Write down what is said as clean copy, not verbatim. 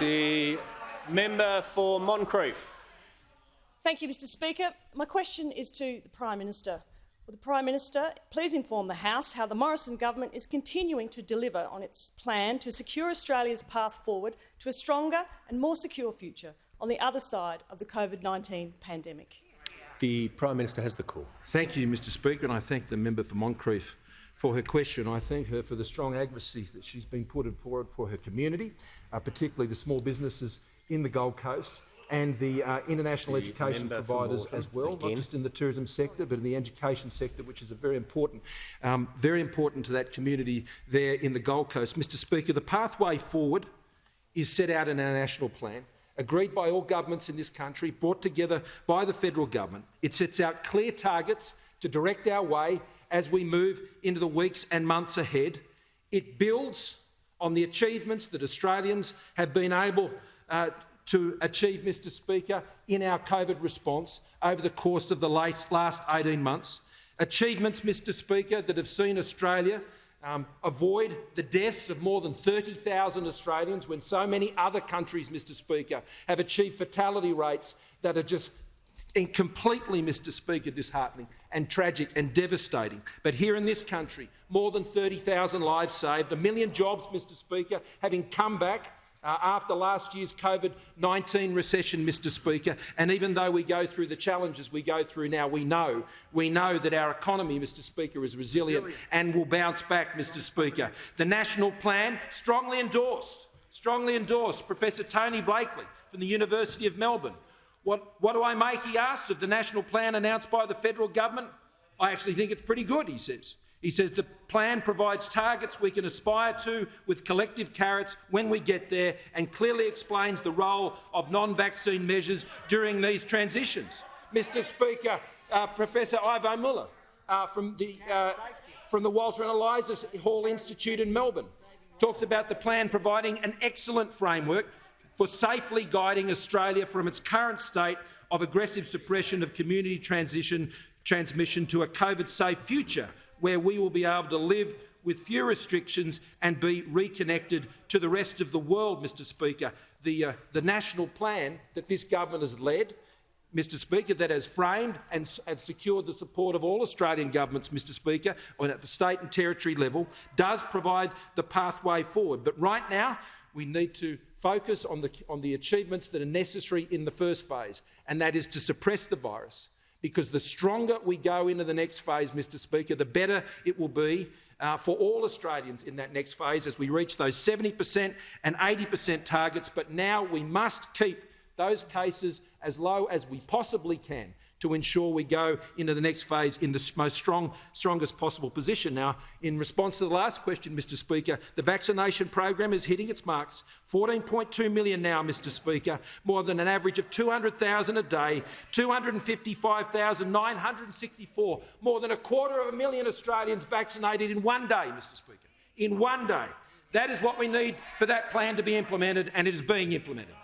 The member for Moncrieff. Thank you, Mr Speaker. My question is to the Prime Minister. Will the Prime Minister please inform the House how the Morrison government is continuing to deliver on its plan to secure Australia's path forward to a stronger and more secure future on the other side of the COVID-19 pandemic? The Prime Minister has the call. Thank you, Mr Speaker, and I thank the member for Moncrieff for her question. I thank her for the strong advocacy that she's been putting forward for her community, particularly the small businesses in the Gold Coast and the international education providers as well, not just in the tourism sector but in the education sector, which is a very important to that community there in the Gold Coast. Mr Speaker, the pathway forward is set out in our national plan, agreed by all governments in this country, brought together by the federal government. It sets out clear targets to direct our way as we move into the weeks and months ahead. It builds on the achievements that Australians have been able to achieve, Mr Speaker, in our COVID response over the course of the last 18 months. Achievements, Mr Speaker, that have seen Australia avoid the deaths of more than 30,000 Australians when so many other countries, Mr Speaker, have achieved fatality rates that are just completely, Mr Speaker, disheartening and tragic and devastating. But here in this country, more than 30,000 lives saved, 1 million jobs, Mr Speaker, having come back after last year's COVID-19 recession, Mr Speaker, and even though we go through the challenges we go through now, we know that our economy, Mr Speaker, is resilient and will bounce back, Mr Speaker. The national plan, strongly endorsed Professor Tony Blakely from the University of Melbourne. What do I make, he asks, of the national plan announced by the federal government? I actually think it's pretty good, he says. He says the plan provides targets we can aspire to with collective carrots when we get there, and clearly explains the role of non-vaccine measures during these transitions. Mr Speaker, Professor Ivo Muller from the Walter and Eliza Hall Institute in Melbourne talks about the plan providing an excellent framework for safely guiding Australia from its current state of aggressive suppression of community transmission to a COVID-safe future, where we will be able to live with few restrictions and be reconnected to the rest of the world, Mr Speaker. The national plan that this government has led, Mr Speaker, that has framed and secured the support of all Australian governments, Mr Speaker, at the state and territory level, does provide the pathway forward. But right now, we need to focus on the achievements that are necessary in the first phase, and that is to suppress the virus. Because the stronger we go into the next phase, Mr Speaker, the better it will be for all Australians in that next phase as we reach those 70% and 80% targets. But now we must keep those cases as low as we possibly can to ensure we go into the next phase in the most strongest possible position. Now, in response to the last question, Mr Speaker, the vaccination program is hitting its marks. 14.2 million now, Mr Speaker, more than an average of 200,000 a day, 255,964, more than 250,000 Australians vaccinated in one day, Mr Speaker, in one day. That is what we need for that plan to be implemented, and it is being implemented.